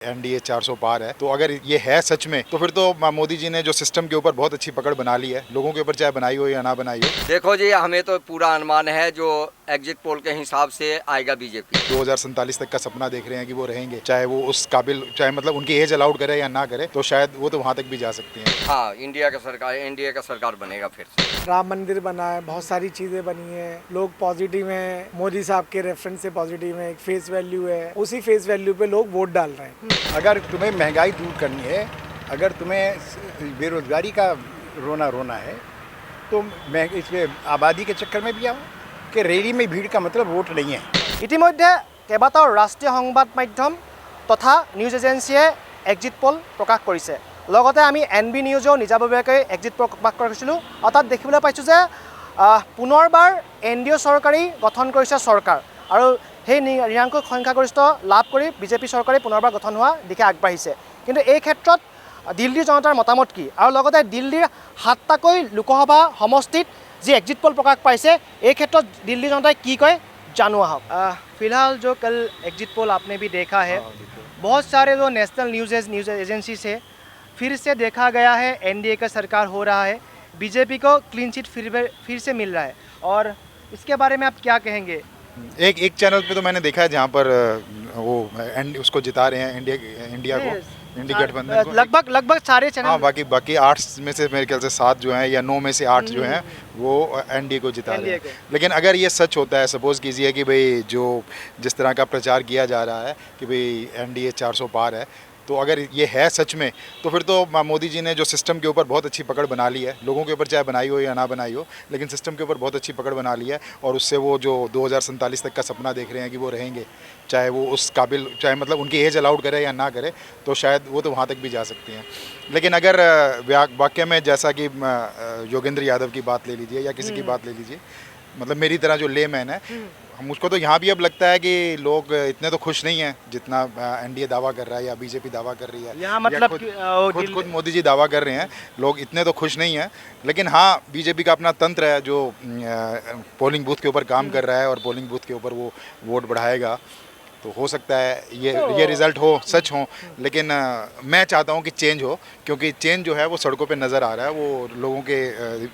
NDA 400 पार है। तो अगर ये है सच में तो फिर तो मोदी जी ने जो सिस्टम के ऊपर बहुत अच्छी पकड़ बना ली है, लोगों के ऊपर चाहे बनाई हो या ना बनाई हो। देखो जी, हमें तो पूरा अनुमान है जो एग्जिट पोल के हिसाब से आएगा बीजेपी। 2047 तक का सपना देख रहे हैं कि वो रहेंगे, चाहे वो उस काबिल, चाहे मतलब उनकी एज अलाउड करे या ना करे, तो शायद वो तो वहाँ तक भी जा सकती हैं। हाँ, एनडीए का सरकार बनेगा फिर से। राम मंदिर बना है, बहुत सारी चीजें बनी है, लोग पॉजिटिव हैं, मोदी साहब के रेफरेंस से पॉजिटिव है, एक फेस वैल्यू है, उसी फेस वैल्यू पे लोग वोट डाल रहे हैं। अगर तुम्हें महंगाई दूर करनी है, अगर तुम्हें बेरोजगारी का रोना है, तो इसमें आबादी के चक्कर में भी आओ कि रैली में भीड़ का मतलब वोट नहीं है। ইতিমধ্যে কেইবাটাও ৰাষ্ট্ৰীয় সংবাদ মাধ্যম তথা নিউজ এজেন্সিয়ে এক্সিট পোল প্ৰকাশ কৰিছে। লগতে আমি NB নিউজেও নিজাববীয়াকৈ এক্সিট পোল প্ৰকাশ কৰিছিলোঁ। অৰ্থাৎ দেখিবলৈ পাইছোঁ যে পুনৰবাৰ NDA চৰকাৰী গঠন কৰিছে চৰকাৰ, আৰু সেই নিৰাংকুশ সংখ্যাগৰিষ্ঠ লাভ কৰি বিজেপি চৰকাৰে পুনৰবাৰ গঠন হোৱা দিশে আগবাঢ়িছে। কিন্তু এই ক্ষেত্ৰত দিল্লীৰ জনতাৰ মতামত কি, আৰু লগতে দিল্লীৰ 7টাকৈ লোকসভা সমষ্টিত जी एग्जिट पोल प्रकाश पाइसे एक क्षेत्र दिल्ली जनता की कहे जानू आहक। फिलहाल जो कल एग्जिट पोल आपने भी देखा है, बहुत सारे जो नेशनल न्यूज़ एजेंसी से फिर से देखा गया है NDA का सरकार हो रहा है, बीजेपी को क्लीन चिट फिर से मिल रहा है, और इसके बारे में आप क्या कहेंगे? एक चैनल पे तो मैंने देखा है जहाँ पर वो उसको जिता रहे हैं, इंडिया को, इंडिया गठबंधन को लगभग सारे चैनल। हाँ, बाकी 8 में से मेरे ख्याल से 7 जो हैं या 9 में से 8 जो हैं वो एनडीए को जिता रहे हैं। लेकिन अगर ये सच होता है, सपोज कीजिए कि भाई जो जिस तरह का प्रचार किया जा रहा है कि भाई एनडीए 400 पार है, तो अगर ये है सच में तो फिर तो मोदी जी ने जो सिस्टम के ऊपर बहुत अच्छी पकड़ बना ली है, लोगों के ऊपर चाहे बनाई हो या ना बनाई हो, लेकिन सिस्टम के ऊपर बहुत अच्छी पकड़ बना ली है, और उससे वो जो 2047 तक का सपना देख रहे हैं कि वो रहेंगे, चाहे वो उस काबिल, चाहे मतलब उनकी एज अलाउड करे या ना करे, तो शायद वो तो वहाँ तक भी जा सकती हैं। लेकिन अगर वाकई में जैसा कि योगेंद्र यादव की बात ले लीजिए या किसी की बात ले लीजिए, मतलब मेरी तरह जो लेमैन है, मुझको तो यहाँ भी अब लगता है कि लोग इतने तो खुश नहीं हैं जितना एनडीए दावा कर रहा है या बीजेपी दावा कर रही है। यहाँ मतलब खुद मोदी जी दावा कर रहे हैं, लोग इतने तो खुश नहीं हैं। लेकिन हाँ, बीजेपी का अपना तंत्र है जो पोलिंग बूथ के ऊपर काम कर रहा है, और पोलिंग बूथ के ऊपर वो वोट बढ़ाएगा, तो हो सकता है ये रिज़ल्ट हो, सच हो। लेकिन मैं चाहता हूँ कि चेंज हो, क्योंकि चेंज जो है वो सड़कों पे नज़र आ रहा है, वो लोगों के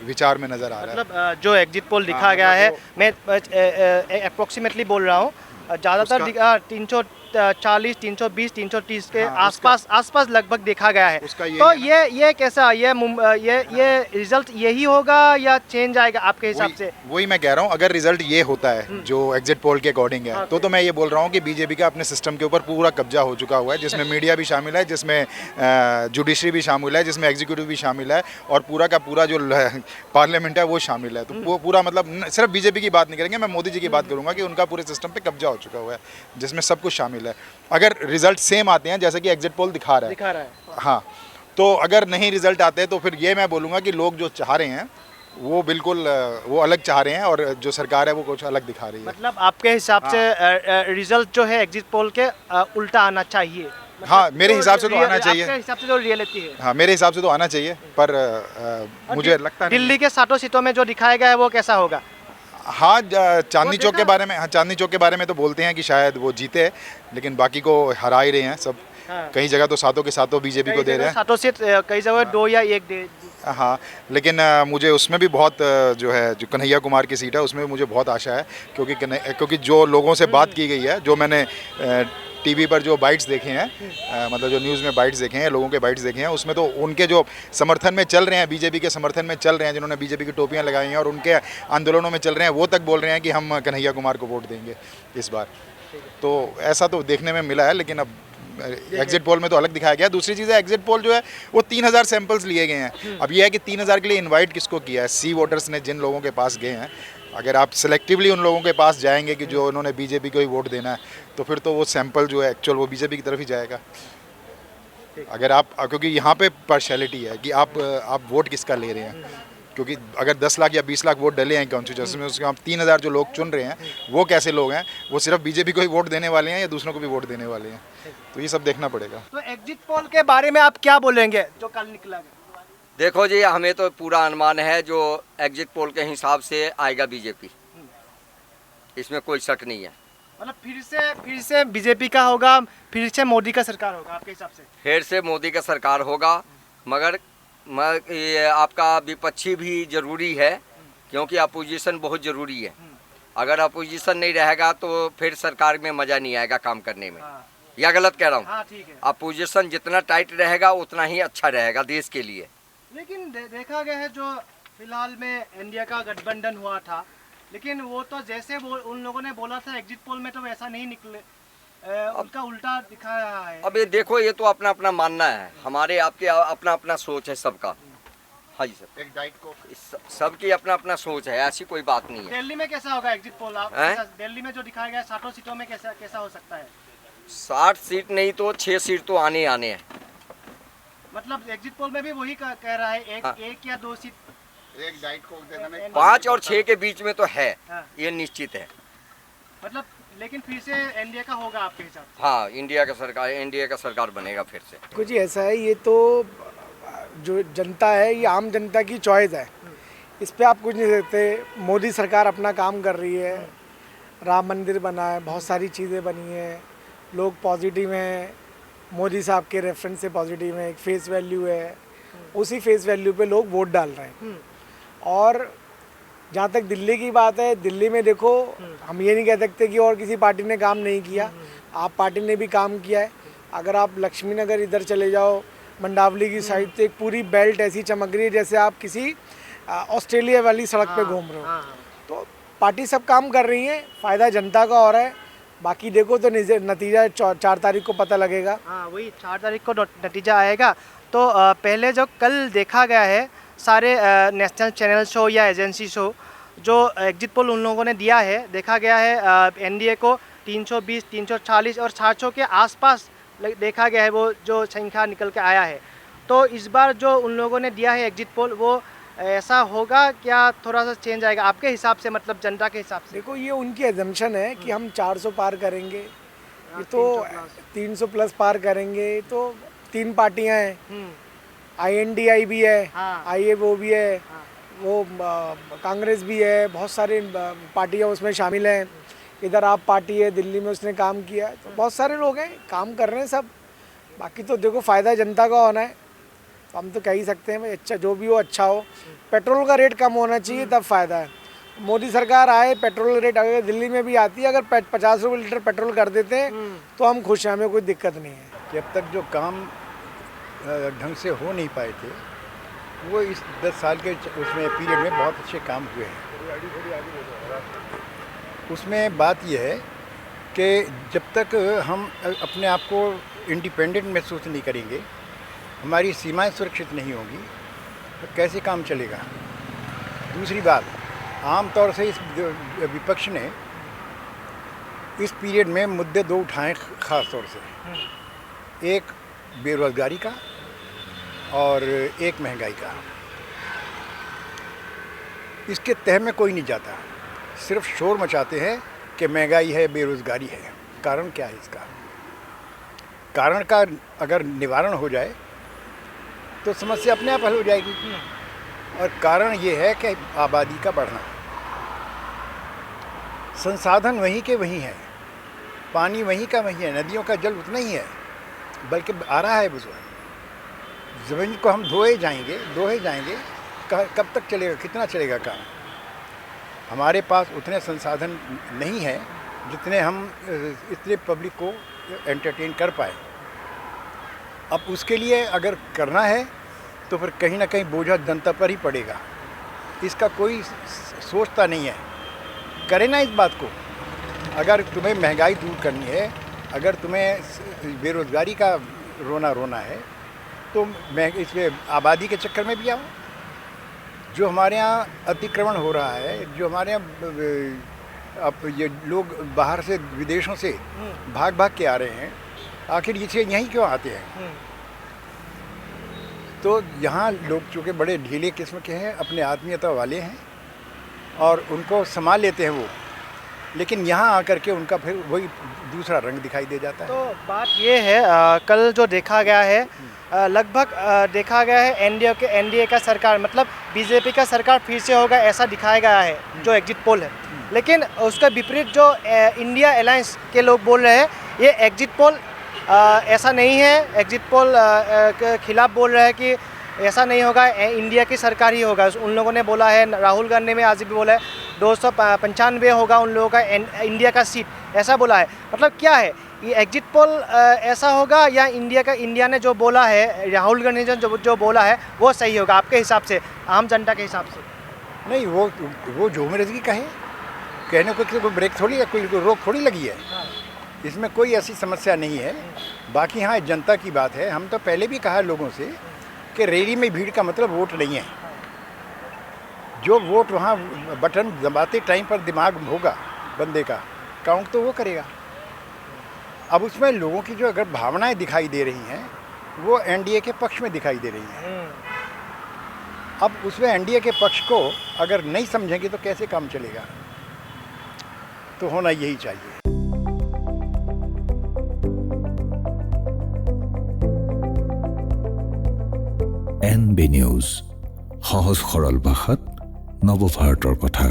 विचार में नज़र आ रहा है। मतलब जो एग्जिट पोल दिखा गया है, मैं अप्रोक्सीमेटली बोल रहा हूँ, ज़्यादातर 340, 320, 330 के आसपास लगभग देखा गया है। तो ये कैसा, ये रिजल्ट यही होगा या चेंज आएगा आपके हिसाब से? वही मैं कह रहा हूँ, अगर रिजल्ट ये होता है जो एग्जिट पोल के अकॉर्डिंग है, तो मैं ये बोल रहा हूँ कि बीजेपी का अपने सिस्टम के ऊपर पूरा कब्जा हो चुका हुआ है, जिसमें मीडिया भी शामिल है, जिसमें जुडिशरी भी शामिल है, जिसमें एग्जीक्यूटिव भी शामिल है, और पूरा का पूरा जो पार्लियामेंट है वो शामिल है। तो वो पूरा, मतलब सिर्फ बीजेपी की बात नहीं करेंगे, मैं मोदी जी की बात करूँगा कि उनका पूरे सिस्टम पर कब्जा हो चुका हुआ है, जिसमें सब कुछ शामिल है। अगर रिजल्ट सेम आते हैं जैसे कि एग्जिट पोल दिखा रहा है, हाँ, तो अगर नहीं रिजल्ट आते तो फिर ये मैं बोलूँगा कि लोग जो चाह रहे हैं वो बिल्कुल वो अलग चाह रहे हैं, और जो सरकार है वो कुछ अलग दिखा रही है। मतलब आपके हिसाब से रिजल्ट जो है एग्जिट पोल के उल्टा आना चाहिए? मतलब हाँ, मेरे हिसाब से तो आना चाहिए। आपके हिसाब से जो रियलिटी है? हाँ, मेरे हिसाब से तो आना चाहिए, पर मुझे लगता है दिल्ली के 7 सीटों में जो दिखाया गया है वो कैसा होगा? हाँ, चांदनी चौक के बारे में, हाँ, चांदनी चौक के बारे में तो बोलते हैं कि शायद वो जीते, लेकिन बाकी को हरा ही रहे हैं सब। हाँ। कई जगह तो 7 के 7 बीजेपी को दे रहे हैं, 7 सीट, कई जगह 2 या 1 दे। हाँ, लेकिन मुझे उसमें भी बहुत जो है, जो कन्हैया कुमार की सीट है उसमें भी मुझे बहुत आशा है, क्योंकि जो लोगों से बात की गई है, जो मैंने टीवी पर जो बाइट्स देखे हैं, मतलब जो न्यूज़ में बाइट्स देखे हैं, लोगों के बाइट्स देखे हैं, उसमें तो उनके जो समर्थन में चल रहे हैं, बीजेपी के समर्थन में चल रहे हैं, जिन्होंने बीजेपी की टोपियां लगाई हैं और उनके आंदोलनों में चल रहे हैं, वो तक बोल रहे हैं कि हम कन्हैया कुमार को वोट देंगे इस बार। तो ऐसा तो देखने में मिला है, लेकिन अब एग्जिट पोल में तो अलग दिखाया गया। दूसरी चीज़ है, एग्जिट पोल जो है वो 3000 सैंपल्स लिए गए हैं। अब ये है कि 3000 के लिए इनवाइट किसको किया है? सी वोटर्स ने, जिन लोगों के पास गए हैं। अगर आप सिलेक्टिवली उन लोगों के पास जाएंगे कि जो उन्होंने बीजेपी को ही वोट देना है, तो फिर तो वो सैंपल जो है एक्चुअल वो बीजेपी की तरफ ही जाएगा। अगर आप, क्योंकि यहाँ पे पार्शियलिटी है कि आप वोट किसका ले रहे हैं, क्योंकि अगर 10 लाख या 20 लाख वोट डले हैं कॉन्स्टिट्यूंसी में, उसके आप 3000 जो लोग चुन रहे हैं वो कैसे लोग हैं? वो सिर्फ बीजेपी को ही वोट देने वाले हैं या दूसरों को भी वोट देने वाले हैं? तो ये सब देखना पड़ेगा। तो एग्जिट पोल के बारे में आप क्या बोलेंगे जो कल निकला? देखो जी, हमें तो पूरा अनुमान है जो एग्जिट पोल के हिसाब से आएगा बीजेपी, इसमें कोई शक नहीं है। मतलब फिर से बीजेपी का होगा, फिर से मोदी का सरकार होगा आपके हिसाब से? फिर से मोदी का सरकार होगा, मगर ये आपका विपक्षी भी ज़रूरी है, क्योंकि अपोजिशन बहुत ज़रूरी है। अगर अपोजिशन नहीं रहेगा तो फिर सरकार में मज़ा नहीं आएगा काम करने में। हाँ या गलत कह रहा हूँ? हाँ ठीक है। अपोजिशन जितना टाइट रहेगा उतना ही अच्छा रहेगा देश के लिए। लेकिन देखा गया है जो फिलहाल में इंडिया का गठबंधन हुआ था, लेकिन वो तो जैसे उन लोगों ने बोला था एग्जिट पोल में, तो वैसा नहीं निकले, उनका उल्टा दिखा रहा है। अब ये देखो, ये तो अपना अपना मानना है, हमारे आपके अपना अपना सोच है सबका। हाँ जी सर, एक डाइट को सबकी अपना अपना सोच है, ऐसी कोई बात नहीं है। दिल्ली में कैसा होगा एग्जिट पोल? दिल्ली में जो दिखाया गया 60 सीटों में कैसा हो सकता है? 60 सीट नहीं तो 6 सीट तो आने हैं। मतलब एग्जिट पोल में भी वही कह रहा है, एक या 2 सीट। एक डाइट को दे देना। 5 और 6 के बीच में तो है, हाँ। ये निश्चित है। मतलब लेकिन फिर से एनडीए का होगा आपके हिसाब से? हाँ, एनडीए का सरकार बनेगा फिर से। कुछ ऐसा है, ये तो जो जनता है, ये आम जनता की चॉइस है, इस पे आप कुछ नहीं सकते। मोदी सरकार अपना काम कर रही है, राम मंदिर बना है, बहुत सारी चीज़ें बनी हैं, लोग पॉजिटिव हैं, मोदी साहब के रेफरेंस से पॉजिटिव हैं, एक फेस वैल्यू है, उसी फेस वैल्यू पे लोग वोट डाल रहे हैं। और जहाँ तक दिल्ली की बात है, दिल्ली में देखो, हम ये नहीं कह सकते कि और किसी पार्टी ने काम नहीं किया, आप पार्टी ने भी काम किया है। अगर आप लक्ष्मी नगर इधर चले जाओ, मंडावली की साइड, तो एक पूरी बेल्ट ऐसी चमक रही है जैसे आप किसी ऑस्ट्रेलिया वाली सड़क पे घूम रहे हो। तो पार्टी सब काम कर रही है, फ़ायदा जनता का हो रहा है। बाकी देखो तो नतीजा 4 तारीख को पता लगेगा। हाँ, वही 4 तारीख को नतीजा आएगा। तो पहले जो कल देखा गया है, सारे नेशनल चैनल शो या एजेंसी शो, जो एग्जिट पोल उन लोगों ने दिया है, देखा गया है एनडीए को 320, 340 और 400 के आसपास देखा गया है, वो जो संख्या निकल के आया है। तो इस बार जो उन लोगों ने दिया है एग्जिट पोल, वो ऐसा होगा क्या, थोड़ा सा चेंज आएगा आपके हिसाब से, मतलब जनता के हिसाब से? देखो, ये उनकी एजम्पशन है कि हम 400 पार करेंगे, ये तो 300 प्लस पार करेंगे। तो 3 पार्टियां हैं, INDI भी है, IA वो भी है, वो कांग्रेस भी है, बहुत सारे पार्टियां उसमें शामिल हैं। इधर आप पार्टी है, दिल्ली में उसने काम किया है, तो बहुत सारे लोग हैं, काम कर रहे हैं सब। बाकी तो देखो, फ़ायदा जनता का होना है, तो हम तो कह ही सकते हैं भाई, अच्छा जो भी हो अच्छा हो। पेट्रोल का रेट कम होना चाहिए, तब फ़ायदा है। मोदी सरकार आए, पेट्रोल रेट अगर दिल्ली में भी आती है, अगर 50 रुपये लीटर पेट्रोल कर देते हैं तो हम खुश हैं, हमें कोई दिक्कत नहीं है। कि अब तक जो काम ढंग से हो नहीं पाए थे, वो इस 10 साल के उसमें पीरियड में बहुत अच्छे काम हुए हैं। उसमें बात यह है कि जब तक हम अपने आप को इंडिपेंडेंट महसूस नहीं करेंगे, हमारी सीमाएं सुरक्षित नहीं होंगी, तो कैसे काम चलेगा। दूसरी बात, आम तौर से इस विपक्ष ने इस पीरियड में मुद्दे 2 उठाए ख़ास तौर से, एक बेरोज़गारी का और एक महंगाई का। इसके तह में कोई नहीं जाता, सिर्फ शोर मचाते हैं कि महंगाई है, बेरोज़गारी है। कारण क्या है इसका? कारण का अगर निवारण हो जाए तो समस्या अपने आप हल हो जाएगी। और कारण ये है कि आबादी का बढ़ना, संसाधन वहीं के वहीं है, पानी वहीं का वहीं है, नदियों का जल उतना ही है, बल्कि आ रहा है बुजुर्ग। ज़मीन को हम दोहे जाएंगे, कब तक चलेगा, कितना चलेगा काम? हमारे पास उतने संसाधन नहीं है जितने हम इतने पब्लिक को एंटरटेन कर पाए। अब उसके लिए अगर करना है तो फिर कहीं ना कहीं बोझा जनता पर ही पड़ेगा। इसका कोई सोचता नहीं है। करे ना इस बात को। अगर तुम्हें महंगाई दूर करनी है, अगर तुम्हें बेरोज़गारी का रोना है, तो इसमें आबादी के चक्कर में भी आओ। जो हमारे यहाँ अतिक्रमण हो रहा है, जो हमारे यहाँ अब ये लोग बाहर से, विदेशों से भाग के आ रहे हैं, आखिर ये यहीं क्यों आते हैं? तो यहाँ लोग चूँकि बड़े ढीले किस्म के हैं, अपने आत्मीयता वाले हैं और उनको संभाल लेते हैं वो, लेकिन यहाँ आकर के उनका फिर वही दूसरा रंग दिखाई दे जाता है। तो बात ये है, कल जो देखा गया है, लगभग देखा गया है एनडीए का सरकार, मतलब बीजेपी का सरकार फिर से होगा ऐसा दिखाया गया है जो एग्जिट पोल है। लेकिन उसका विपरीत जो इंडिया अलायंस के लोग बोल रहे हैं ये एग्जिट पोल ऐसा नहीं है, एग्जिट पोल के खिलाफ बोल रहे हैं कि ऐसा नहीं होगा, इंडिया की सरकार ही होगा। उन लोगों ने बोला है, राहुल गांधी ने आज भी बोला है 295 होगा उन लोगों का इंडिया का सीट, ऐसा बोला है। मतलब क्या है ये एग्जिट पोल ऐसा होगा या इंडिया ने जो बोला है, राहुल गांधी ने जो बोला है वो सही होगा आपके हिसाब से, आम जनता के हिसाब से? नहीं, वो जो मर्जी कहे, कहने को कोई ब्रेक थोड़ी है, कोई रोक थोड़ी लगी है, इसमें कोई ऐसी समस्या नहीं है। बाकी हाँ, जनता की बात है। हम तो पहले भी कहा लोगों से कि रैली में भीड़ का मतलब वोट नहीं है। जो वोट वहाँ बटन दबाते टाइम पर दिमाग होगा बंदे का, काउंट तो वो करेगा। अब उसमें लोगों की जो अगर भावनाएं दिखाई दे रही हैं वो एनडीए के पक्ष में दिखाई दे रही हैं। अब उसमें एनडीए के पक्ष को अगर नहीं समझेंगे तो कैसे काम चलेगा? तो होना यही चाहिए। NB নিউজ, সহজ সৰল ভাষাত নৱভাৰতৰ কথা।